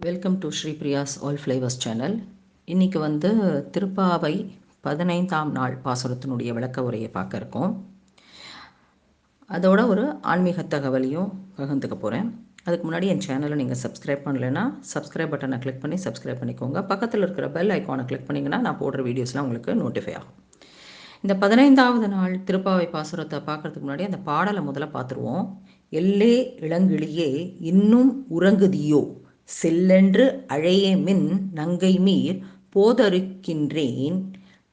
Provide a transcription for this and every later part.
Welcome to Sri Priya's all flavours channel. இன்றைக்கி திருப்பாவை 15ஆம் நாள் பாசுரத்தினுடைய விளக்க உரையை பார்க்க இருக்கோம். அதோட ஒரு ஆன்மீக தகவலையும் பகிர்ந்துக்க போகிறேன். அதுக்கு முன்னாடி என் சேனலை நீங்கள் சப்ஸ்கிரைப் பண்ணலைன்னா சப்ஸ்கிரைப் பட்டனை கிளிக் பண்ணி சப்ஸ்கிரைப் பண்ணிக்கோங்க. பக்கத்தில் இருக்கிற பெல் ஐக்கானை கிளிக் பண்ணிங்கன்னா நான் போடுற வீடியோஸ்லாம் உங்களுக்கு நோட்டிஃபை ஆகும். இந்த 15ஆவது நாள் திருப்பாவை பாசுரத்தை பார்க்குறதுக்கு முன்னாடி அந்த பாடலை முதல்ல பார்த்துருவோம். எல்லே இளங்கிளியே இன்னும் உறங்குதியோ, செல்லென்று அழையமின் நங்கை மீர் போதருக்கின்றேன்,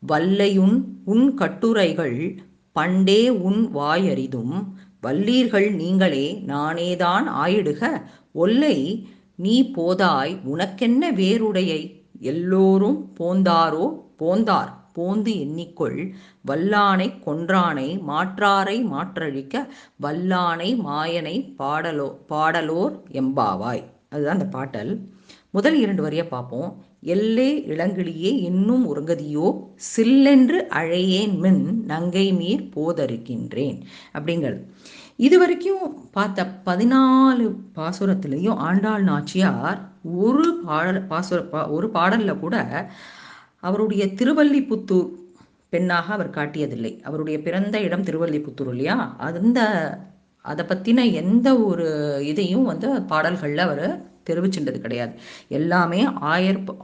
வல்லையுன் உன் கட்டுரைகள் பண்டே உன் வாயறிதும், வல்லீர்கள் நீங்களே நானேதான் ஆயிடுக, ஒல்லை நீ போதாய் உனக்கென்ன வேறுடையை, எல்லோரும் போந்தாரோ போந்தார் போந்து எண்ணிக்கொள், வல்லானை கொன்றானை மாற்றாரை மாற்றழிக்க, வல்லானை மாயனை பாடலோர் எம்பாவாய். அதுதான் அந்த பாட்டல். முதல் 2 வரியை பார்ப்போம். எல்லே இளங்கிளியே இன்னும் உறங்கதியோ, சில்லென்று அழையேன் மின் நங்கை மீர் போதருக்கின்றேன் அப்படிங்கிறது. இது வரைக்கும் பார்த்த 14 பாசுரத்திலையும் ஆண்டாள் நாச்சியார் ஒரு பாடலில் கூட அவருடைய திருவல்லிபுத்தூர் பெண்ணாக அவர் காட்டியதில்லை. அவருடைய பிறந்த இடம் திருவல்லிபுத்தூர் இல்லையா, அதை பற்றின எந்த ஒரு இதையும் பாடல்களில் அவர் தெரிவிச்சுட்டது கிடையாது. எல்லாமே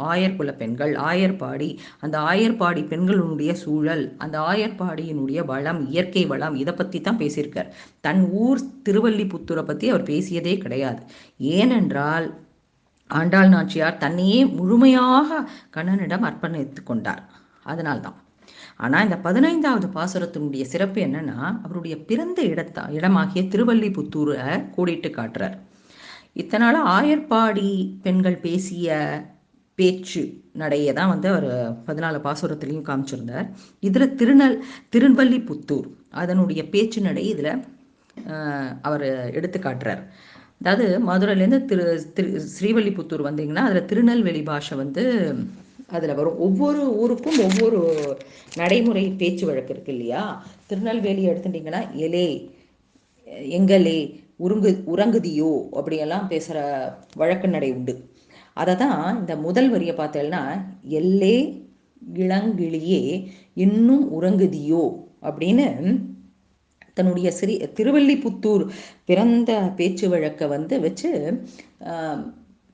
ஆயர்குல பெண்கள், ஆயர்பாடி, அந்த ஆயர்பாடி பெண்களுடைய சூழல், அந்த ஆயர்பாடியினுடைய வளம், இயற்கை வளம், இதை பற்றி தான் பேசியிருக்கார். தன் ஊர் திருவல்லிபுத்தூரை பற்றி அவர் பேசியதே கிடையாது. ஏனென்றால் ஆண்டாள் நாச்சியார் தன்னையே முழுமையாக கண்ணனிடம் அர்ப்பணித்து கொண்டார். அதனால்தான். ஆனால் இந்த 15ஆவது பாசுரத்தினுடைய சிறப்பு என்னன்னா, அவருடைய பிறந்த இடமாகிய திருவல்லிபுத்தூரை கூடிட்டு காட்டுறார். இத்தனால ஆயர்பாடி பெண்கள் பேசிய பேச்சு நடையை தான் அவர் 14 பாசுரத்திலையும் காமிச்சிருந்தார். இதில் திருவல்லிபுத்தூர் அதனுடைய பேச்சு நடை இதில் அவர் எடுத்து காட்டுறார். அதாவது மதுரையிலேருந்து ஸ்ரீவல்லிபுத்தூர் வந்தீங்கன்னா அதில் திருநெல்வேலி பாஷை அதில் வரும். ஒவ்வொரு ஊருக்கும் ஒவ்வொரு நடைமுறை பேச்சு வழக்கு இருக்கு இல்லையா. திருநெல்வேலி எடுத்துட்டிங்கன்னா எலே, எங்களே, உறங்குதியோ அப்படியெல்லாம் பேசுகிற வழக்கு நடை உண்டு. அதை தான் இந்த முதல் வரியை பார்த்தேன்னா, எல்லே இளங்கிளியே இன்னும் உறங்குதியோ அப்படின்னு தன்னுடைய திருவல்லிபுத்தூர் பிறந்த பேச்சு வழக்கை வச்சு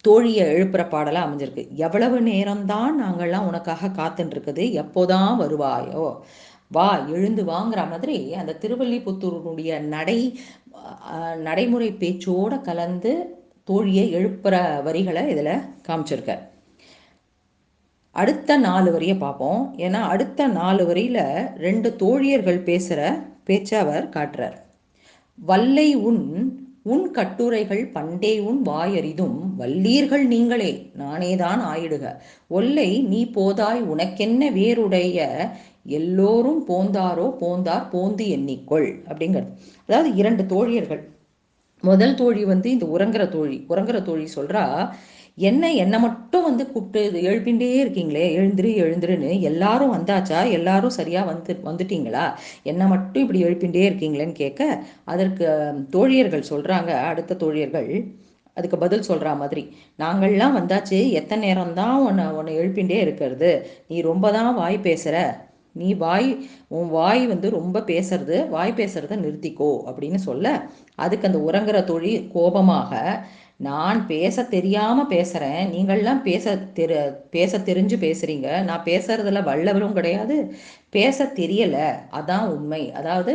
தோழியை எழுப்புற பாடலாக அமைஞ்சிருக்கு. எவ்வளவு நேரம்தான் நாங்கள்லாம் உனக்காக காத்துட்டுருக்குது, எப்போதான் வருவாயோ, வா எழுந்து வாங்குற மாதிரி அந்த திருவல்லிபுத்தூருடைய நடைமுறை பேச்சோடு கலந்து தோழியை எழுப்புற வரிகளை இதில் காமிச்சிருக்க. அடுத்த 4 வரியை பார்ப்போம். ஏன்னா அடுத்த 4 வரியில் 2 தோழியர்கள் பேசுகிற பேச்சை அவர் காட்டுறார். வல்லை உன் கட்டுரைகள் பண்டே உன் வாயறிதும், வல்லீர்கள் நீங்களே நானேதான் ஆயிடுக, ஒல்லை நீ போதாய் உனக்கென்ன வேறுடைய, எல்லோரும் போந்தாரோ போந்தார் போந்து எண்ணிக்கொள் அப்படிங்கிறது. அதாவது 2 தோழியர்கள். முதல் தோழி இந்த உறங்குற தோழி சொல்றா, என்னை மட்டும் கூப்பிட்டு எழுப்பிண்டே இருக்கீங்களே, எழுந்துருன்னு, எல்லாரும் வந்தாச்சா, எல்லாரும் சரியா வந்துட்டீங்களா, என்னை மட்டும் இப்படி எழுப்பிண்டே இருக்கீங்களேன்னு கேட்க, அதற்கு தோழியர்கள் சொல்றாங்க, அடுத்த தோழியர்கள் அதுக்கு பதில் சொல்ற மாதிரி, நாங்கள்லாம் வந்தாச்சு, எத்தனை நேரம்தான் உன்னை எழுப்பிண்டே இருக்கிறது, நீ ரொம்ப தான் வாய் பேசுற, நீ உன் வாய் ரொம்ப வாய் பேசுறத நிறுத்திக்கோ அப்படின்னு சொல்ல, அதுக்கு அந்த உறங்குற தோழி கோபமாக, நான் பேச தெரியாம பேசுறேன், நீங்கள்லாம் பேச தெரிஞ்சு பேசுறீங்க, நான் பேசுறதுல வல்லவரும் கிடையாது, பேச தெரியல, அதான் உண்மை, அதாவது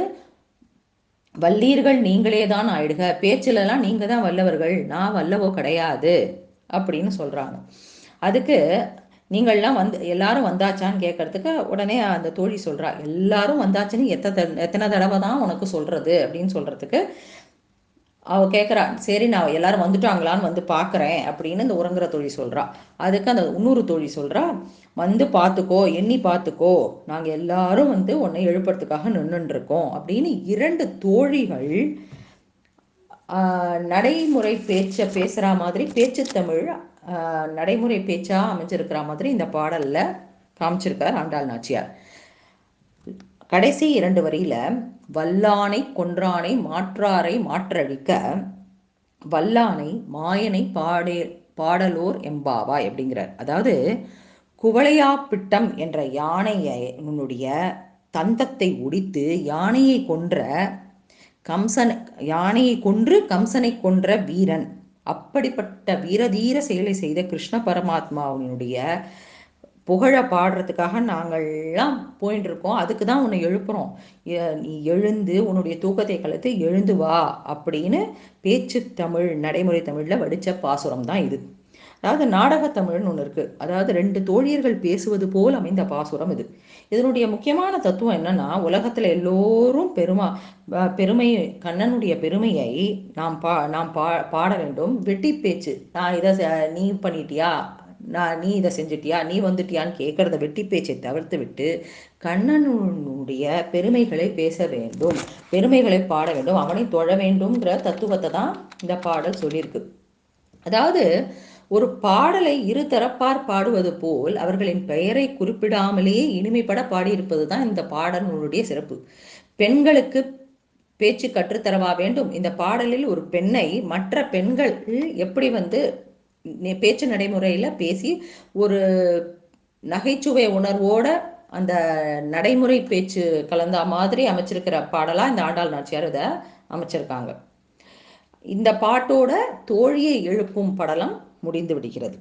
வல்லீர்கள் நீங்களே தான் ஆயிடுக, பேச்சுலலாம் நீங்க தான் வல்லவர்கள், நான் வல்லவோ கிடையாது அப்படின்னு சொல்றாங்க. அதுக்கு நீங்கள்லாம் எல்லாரும் வந்தாச்சான்னு கேட்கறதுக்கு உடனே அந்த தோழி சொல்றா, எல்லாரும் வந்தாச்சுன்னு எத்தனை தடவை தான் உனக்கு சொல்றது அப்படின்னு சொல்றதுக்கு அவ கேட்குறா, சரி நான் எல்லாரும் வந்துட்டாங்களான்னு பார்க்குறேன் அப்படின்னு இந்த உறங்குற தோழி சொல்றா. அதுக்கு அந்த இன்னொரு தோழி சொல்றா, பார்த்துக்கோ, எண்ணி பார்த்துக்கோ, நாங்கள் எல்லாரும் உன்னை எழுப்புறதுக்காக நின்றுட்டு இருக்கோம் அப்படின்னு 2 தோழிகள் நடைமுறை பேசுகிற மாதிரி, பேச்சு தமிழ் நடைமுறை பேச்சா அமைஞ்சிருக்கிற மாதிரி இந்த பாடல்ல காமிச்சிருக்கார் ஆண்டாள் நாச்சியார். கடைசி 2 வரியில, வல்லானை கொன்றானை மாற்றாரை மாற்றழிக்க, வல்லானை மாயனை பாடலோர் எம்பாவாய் அப்படிங்கிறார். அதாவது குவளையாப்பிட்டம் என்ற யானையினுடைய தந்தத்தை ஒடித்து யானையை கொன்ற யானையை கொன்று கம்சனை கொன்ற வீரன், அப்படிப்பட்ட வீரதீர செயலை செய்த கிருஷ்ண பரமாத்மாவினுடைய புகழ பாடுறதுக்காக நாங்கள்லாம் போயிட்டு இருக்கோம். அதுக்கு தான் உன்னை எழுப்புறோம். நீ எழுந்து உன்னுடைய தூக்கத்தை கலைத்து எழுந்து வா அப்படின்னு பேச்சு தமிழ், நடைமுறை தமிழில் வடித்த பாசுரம் தான் இது. அதாவது நாடகத்தமிழ்னு ஒன்று இருக்குது. அதாவது ரெண்டு தோழியர்கள் பேசுவது போல் அமைந்த பாசுரம் இது. இதனுடைய முக்கியமான தத்துவம் என்னன்னா, உலகத்தில் எல்லோரும் பெருமை கண்ணனுடைய பெருமையை நாம் பாட வேண்டும். வெட்டி பேச்சு, நான் இதை நீ பண்ணிட்டியா, நீ இதை செஞ்சிட்டியா, நீ வந்துட்டியான்னு கேட்கறத வெட்டி பேச்சை தவிர்த்து விட்டு கண்ணனுடைய பெருமைகளை பேச வேண்டும், பெருமைகளை பாட வேண்டும், அவனை தொழ வேண்டும்ங்கிற தத்துவத்தை தான் இந்த பாடல் சொல்லியிருக்கு. அதாவது ஒரு பாடலை இரு தரப்பார் பாடுவது போல் அவர்களின் பெயரை குறிப்பிடாமலேயே இனிமைப்பட பாடியிருப்பது தான் இந்த பாடலுடைய சிறப்பு. பெண்களுக்கு பேச்சு கற்றுத்தரவா வேண்டும். இந்த பாடலில் ஒரு பெண்ணை மற்ற பெண்கள் எப்படி பேச்சு நடைமுறையில் பேசி ஒரு நகைச்சுவை உணர்வோட அந்த நடைமுறை பேச்சு கலந்த மாதிரி அமைச்சிருக்கிற பாடலாக இந்த ஆண்டாள் நாச்சியார் இதை அமைச்சிருக்காங்க. இந்த பாட்டோட தோழியை எழுப்பும் படலம் முடிந்து விடுகிறது.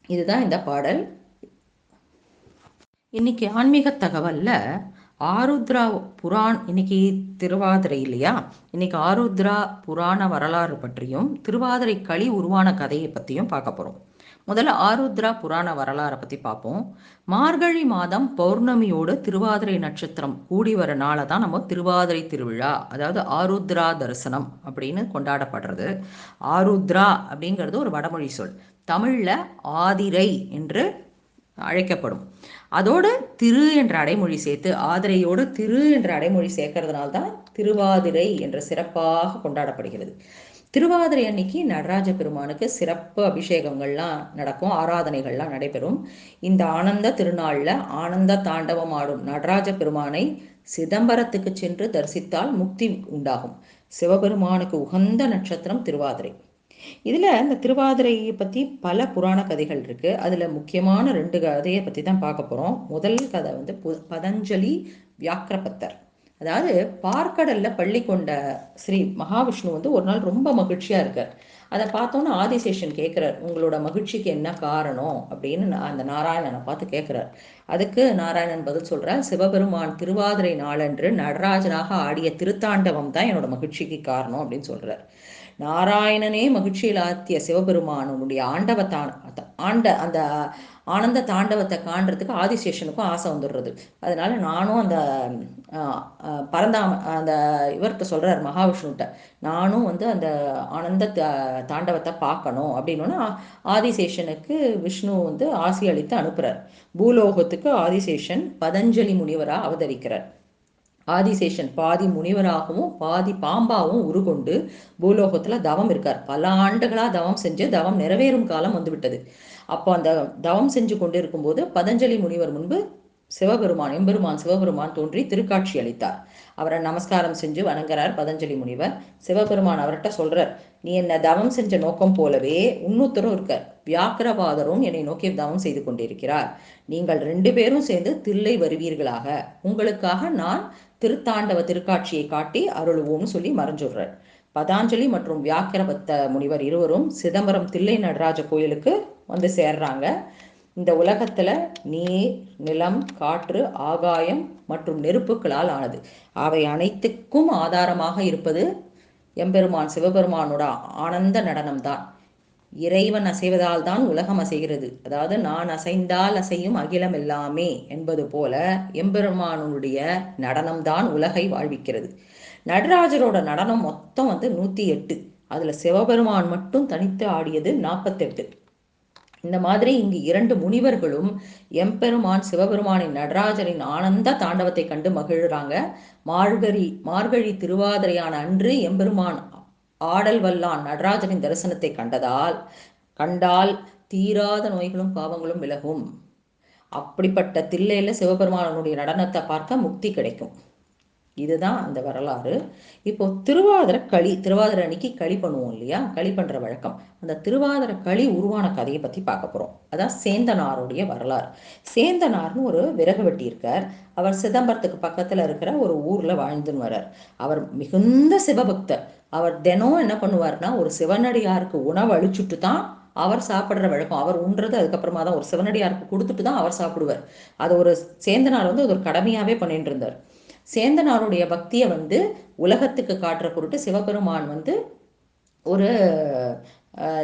இதுதான் இந்த பாடல். இன்னைக்கு ஆன்மீக தகவல்ல ஆருத்ரா இன்னைக்கு திருவாதிரை இல்லையா, இன்னைக்கு ஆருத்ரா புராண வரலாறு பற்றியும் திருவாதிரை களி உருவான கதையை பற்றியும் பார்க்க போகிறோம். முதல்ல ஆருத்ரா புராண வரலாறை பற்றி பார்ப்போம். மார்கழி மாதம் பௌர்ணமியோடு திருவாதிரை நட்சத்திரம் கூடி வர நாளை தான் நம்ம திருவாதிரை திருவிழா, அதாவது ஆருத்ரா தரிசனம் அப்படின்னு கொண்டாடப்படுறது. ஆருத்ரா அப்படிங்கிறது ஒரு வடமொழி சொல். தமிழில் ஆதிரை என்று அழைக்கப்படும். அதோடு திரு என்ற அடைமொழி சேர்த்து, ஆதிரையோடு திரு என்ற அடைமொழி சேர்க்கறதுனால தான் திருவாதிரை என்ற சிறப்பாக கொண்டாடப்படுகிறது. திருவாதிரை அன்னைக்கு நடராஜ பெருமானுக்கு சிறப்பு அபிஷேகங்கள்லாம் நடக்கும், ஆராதனைகள்லாம் நடைபெறும். இந்த ஆனந்த திருநாளில் ஆனந்த தாண்டவம் ஆடும் நடராஜ பெருமானை சிதம்பரத்துக்கு சென்று தரிசித்தால் முக்தி உண்டாகும். சிவபெருமானுக்கு உகந்த நட்சத்திரம் திருவாதிரை. இதில் இந்த திருவாதிரையை பற்றி பல புராண கதைகள் இருக்குது. அதில் முக்கியமான 2 கதையை பற்றி தான் பார்க்க போகிறோம். முதல் கதை பதஞ்சலி வியாக்கிரபத்தர். அதாவது பார்க்கடல்ல பள்ளி கொண்ட ஸ்ரீ மகாவிஷ்ணு ஒரு நாள் ரொம்ப மகிழ்ச்சியாக இருக்கார். அதை பார்த்தோன்னே ஆதிசேஷன் கேட்குறார், உங்களோட மகிழ்ச்சிக்கு என்ன காரணம் அப்படின்னு அந்த நாராயணனை பார்த்து கேட்குறார். அதுக்கு நாராயணன் பதில் சொல்கிறார், சிவபெருமான் திருவாதிரை நாளன்று நடராஜனாக ஆடிய திருத்தாண்டவம் தான் என்னோட மகிழ்ச்சிக்கு காரணம் அப்படின்னு சொல்கிறார். நாராயணனே மகிழ்ச்சியில் ஆத்திய சிவபெருமானுடைய அந்த ஆனந்த தாண்டவத்தை காண்றதுக்கு ஆதிசேஷனுக்கும் ஆசை வந்துடுறது. அதனால நானும் அந்த அந்த இவர்கிட்ட சொல்றார், மகாவிஷ்ணுகிட்ட, நானும் அந்த ஆனந்த தாண்டவத்தை பார்க்கணும் அப்படின்னா ஆதிசேஷனுக்கு விஷ்ணு ஆசி அளித்து அனுப்புறார். பூலோகத்துக்கு ஆதிசேஷன் பதஞ்சலி முனிவராக அவதரிக்கிறார். ஆதிசேஷன் பாதி முனிவராகவும் பாதி பாம்பாகவும் உருகொண்டு பூலோகத்துல தவம் இருக்கார். பல ஆண்டுகளா தவம் செஞ்சு தவம் நிறைவேறும் காலம் வந்துவிட்டது. அப்போ அந்த தவம் செஞ்சு கொண்டு இருக்கும்போது பதஞ்சலி முனிவர் முன்பு எம்பெருமான் சிவபெருமான் தோன்றி திருக்காட்சி அளித்தார். அவரை நமஸ்காரம் செஞ்சு வணங்குறார் பதஞ்சலி முனிவர். சிவபெருமான் அவர்கிட்ட சொல்றார், நீ என்ன தவம் செஞ்ச நோக்கம் போலவே இன்னொருத்தரும் இருக்கார், வியாக்கிரபாதரும் என்னை நோக்கி தவம் செய்து கொண்டிருக்கிறார். நீங்கள் 2 பேரும் சேர்ந்து தில்லை வருவீர்களாக, உங்களுக்காக நான் திருத்தாண்டவ திருக்காட்சியை காட்டி அருளுவோம்னு சொல்லி மறைஞ்சுடுறார். பதாஞ்சலி மற்றும் வியாக்கிரபத்த முனிவர் இருவரும் சிதம்பரம் தில்லை நடராஜ கோயிலுக்கு சேர்றாங்க. இந்த உலகத்துல நீர், நிலம், காற்று, ஆகாயம் மற்றும் நெருப்புகளால் ஆனது. அவை அனைத்துக்கும் ஆதாரமாக இருப்பது எம்பெருமான் சிவபெருமானோட ஆனந்த நடனம்தான். இறைவன் அசைவதால் தான் உலகம் அசைகிறது. அதாவது நான் அசைந்தால் அசையும் அகிலம் எல்லாமே என்பது போல எம்பெருமானுடைய நடனம்தான் உலகை வாழ்விக்கிறது. நடராஜரோட நடனம் மொத்தம் 108. அதுல சிவபெருமான் மட்டும் தனித்து ஆடியது 48. இந்த மாதிரி இங்கு 2 முனிவர்களும் எம்பெருமான் சிவபெருமானின் நடராஜரின் ஆனந்த தாண்டவத்தை கண்டு மகிழ்றாங்க. மார்கழி திருவாதிரையான அன்று எம்பெருமான் ஆடல் வல்லான் நடராஜரின் தரிசனத்தை கண்டால் தீராத நோய்களும் பாவங்களும் விலகும். அப்படிப்பட்ட தில்லையில சிவபெருமானுடைய நடனத்தை பார்க்க முக்தி கிடைக்கும். இதுதான் அந்த வரலாறு. இப்போ திருவாதிரை அன்னைக்கு களி பண்ணுவோம் இல்லையா, களி பண்ற வழக்கம். அந்த திருவாதிரை களி உருவான கதையை பத்தி பார்க்க போறோம். அதான் சேந்தனாருடைய வரலாறு. சேந்தனார்னு ஒரு விறகு வெட்டி இருக்கார். அவர் சிதம்பரத்துக்கு பக்கத்துல இருக்கிற ஒரு ஊர்ல வாழ்ந்துன்னு வர்றார். அவர் மிகுந்த சிவபக்தர். அவர் தினம் என்ன பண்ணுவார்னா, ஒரு சிவனடியாருக்கு உணவு அளிச்சுட்டு தான் அவர் சாப்பிட்ற வழக்கம். அவர் உண்றது அதுக்கப்புறமா தான், ஒரு சிவனடியாருக்கு கொடுத்துட்டு தான் அவர் சாப்பிடுவார். அது ஒரு சேந்தனார் அது ஒரு கடமையாவே பண்ணிட்டு இருந்தார். சேந்தனாருடைய பக்தியை உலகத்துக்கு காட்டுற பொருட்டு சிவபெருமான் ஒரு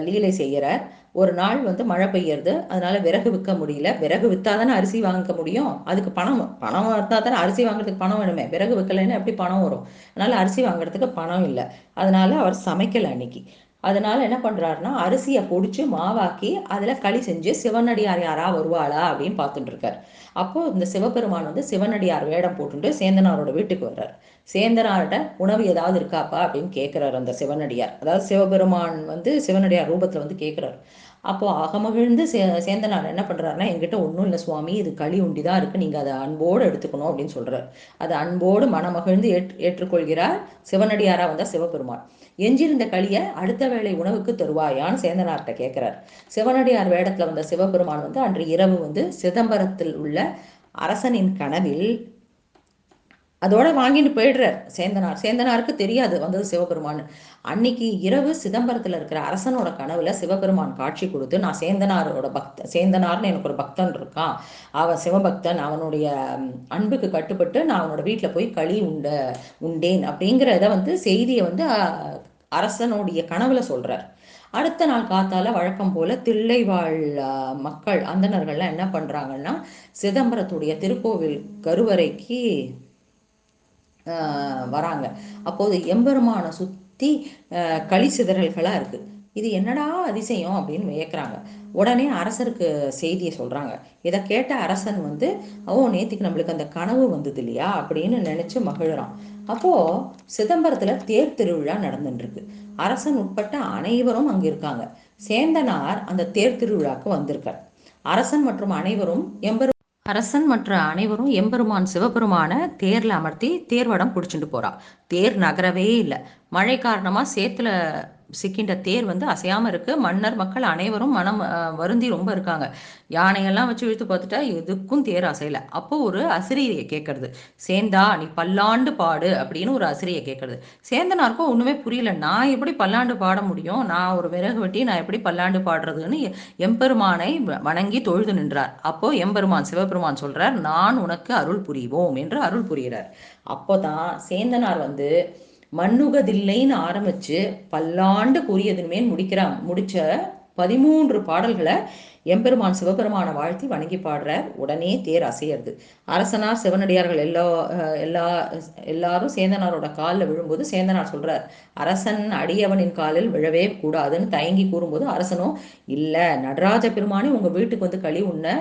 லீலை செய்கிறார். ஒரு நாள் மழை பெய்யறது, அதனால விறகு விற்க முடியல. விறகு வித்தாதானே அரிசி வாங்க முடியும், அதுக்கு பணம் பணம் இருந்தால் தானே அரிசி வாங்குறதுக்கு பணம் வேணுமே. விறகு விற்கலைன்னா எப்படி பணம் வரும்? அதனால அரிசி வாங்குறதுக்கு பணம் இல்லை. அதனால அவர் சமைக்கல அன்னைக்கு. அதனால என்ன பண்றாருன்னா, அரிசியை பொடிச்சு மாவாக்கி அதுல களி செஞ்சு சிவனடியார் யாரா வருவாளா அப்படின்னு பார்த்துட்டு இருக்காரு. அப்போ இந்த சிவபெருமான் சிவனடியார் வேடம் போட்டுட்டு சேந்தனாரோட வீட்டுக்கு வர்றார். சேந்தனார்கிட்ட உணவு ஏதாவது இருக்காப்பா அப்படின்னு கேட்கிறாரு அந்த சிவனடியார். அதாவது சிவபெருமான் சிவனடியார் ரூபத்துல கேட்கிறாரு. அப்போ அகமகிழ்ந்து சேந்தனார் என்ன பண்றாருன்னா, என்கிட்ட ஒன்றும் இல்லை சுவாமி, இது களி உண்டி தான் இருக்கு, நீங்க அதை அன்போடு எடுத்துக்கணும் அப்படின்னு சொல்றாரு. அதை அன்போடு மனமகிழ்ந்து ஏற்றுக்கொள்கிறார் சிவனடியாரா வந்த சிவபெருமான். எஞ்சிருந்த களியை அடுத்த வேளை உணவுக்கு தருவாயான்னு சேந்தனார்கிட்ட கேட்கிறார். சிவனடியார் வேடத்துல வந்த சிவபெருமான் அன்று இரவு சிதம்பரத்தில் உள்ள அரசனின் கனவில் அதோட வாங்கிட்டு போயிடுறார் சேந்தனாருக்கு தெரியாது வந்தது சிவபெருமான். அன்னைக்கு இரவு சிதம்பரத்துல இருக்கிற அரசனோட கனவுல சிவபெருமான் காட்சி கொடுத்து, நான் சேந்தனார்னு எனக்கு ஒரு பக்தன் இருக்கான், அவன் சிவபக்தன், அவனுடைய அன்புக்கு கட்டுப்பட்டு நான் அவனோட வீட்டுல போய் களி உண்டேன் அப்படிங்கிறத செய்தியை அரசனுடைய கனவுல சொல்றார். அடுத்த நாள் காத்தால வழக்கம் போல தில்லைவாழ் மக்கள் அந்தணர்கள்லாம் என்ன பண்றாங்கன்னா, சிதம்பரத்துடைய திருக்கோவில் கருவறைக்கு வராங்க. அப்போது எம்பெருமானை சுத்தி களி சிதறல்களா இருக்கு. இது என்னடா அதிசயம் அப்படின்னு வியக்கிறாங்க. உடனே அரசருக்கு செய்தியை சொல்றாங்க. இதை கேட்ட அரசன் நேத்திக்கு நம்மளுக்கு அந்த கனவு வந்தது இல்லையா அப்படின்னு நினைச்சு மகிழ்றான். அப்போ சிதம்பரத்துல தேர் திருவிழா நடந்துட்டு இருக்கு. அரசன் உட்பட்ட அனைவரும் அங்க இருக்காங்க. சேந்தனார் அந்த தேர் திருவிழாக்கு வந்திருக்கார். அரசன் மற்றும் அனைவரும் எம்பெருமான் சிவபெருமான தேர்ல அமர்த்தி தேர்வடம் பிடிச்சிட்டு போறா. தேர் நகரவே இல்லை. மழை காரணமா சேத்துல சிக்கின்ற தேர் அசையாம இருக்கு. மன்னர் மக்கள் அனைவரும் மனம் வருந்தி ரொம்ப இருக்காங்க. யானையெல்லாம் வச்சு இழுத்து பார்த்துட்டா எதுக்கும் தேர் அசையல. அப்போ ஒரு அசிரியை கேட்கறது, சேந்தா நீ பல்லாண்டு பாடு அப்படின்னு ஒரு அசிரியை கேட்கறது. சேந்தனாருக்கும் ஒண்ணுமே புரியல. நான் எப்படி பல்லாண்டு பாட முடியும்? நான் ஒரு விறகு வெட்டி நான் எப்படி பல்லாண்டு பாடுறதுன்னு எம்பெருமானை வணங்கி தொழுது நின்றார். அப்போ எம்பெருமான் சிவபெருமான் சொல்றார், நான் உனக்கு அருள் புரிவோம் என்று அருள் புரிகிறார். அப்போதான் சேந்தனார் மண்ணுகதில்லைன்னு ஆரம்பிச்சு பல்லாண்டு கூறியதுமே முடிச்ச 13 பாடல்களை எம்பெருமான் சிவபெருமான வாழ்த்தி வணங்கி பாடுறார். உடனே தேர் அசையறது. அரசனார் சிவனடியார்கள் எல்லாரும் சேந்தனாரோட காலில் விழும்போது சேந்தனார் சொல்றார், அரசன் அடியவனின் காலில் விழவே கூடாதுன்னு தயங்கி கூறும்போது அரசனும், இல்ல நடராஜ பெருமானே உங்க வீட்டுக்கு களி உண்ண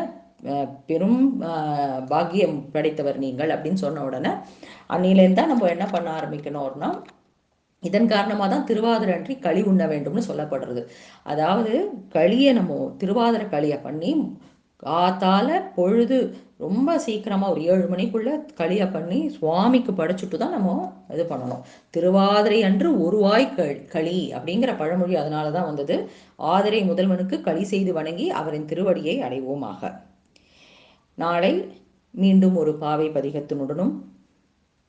பெரும் பாக்கியம் படைத்தவர் நீங்கள் அப்படின்னு சொன்ன உடனே அன்னிலேருந்து தான் நம்ம என்ன பண்ண ஆரம்பிக்கணும்னா, இதன் காரணமாக தான் திருவாதிரை அன்றி களி உண்ண வேண்டும்னு சொல்லப்படுறது. அதாவது களியை நம்ம திருவாதிரை களியை பண்ணி காத்தால பொழுது ரொம்ப சீக்கிரமா ஒரு 7 மணிக்குள்ள களியை பண்ணி சுவாமிக்கு படைச்சுட்டு தான் நம்ம இது பண்ணணும். திருவாதிரை அன்று ஒருவாய் களி அப்படிங்கிற பழமொழி அதனாலதான் வந்தது. ஆதிரை முதல்வனுக்கு களி செய்து வணங்கி அவரின் திருவடியை அடைவோமாக. நாளை மீண்டும் ஒரு பாவை பதிகத்தினுடனும்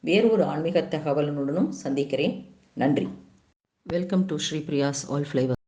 வேறொரு ஆன்மீக தகவலுடனும் சந்திக்கிறேன். நன்றி. Welcome to Sri Priya's all flavour.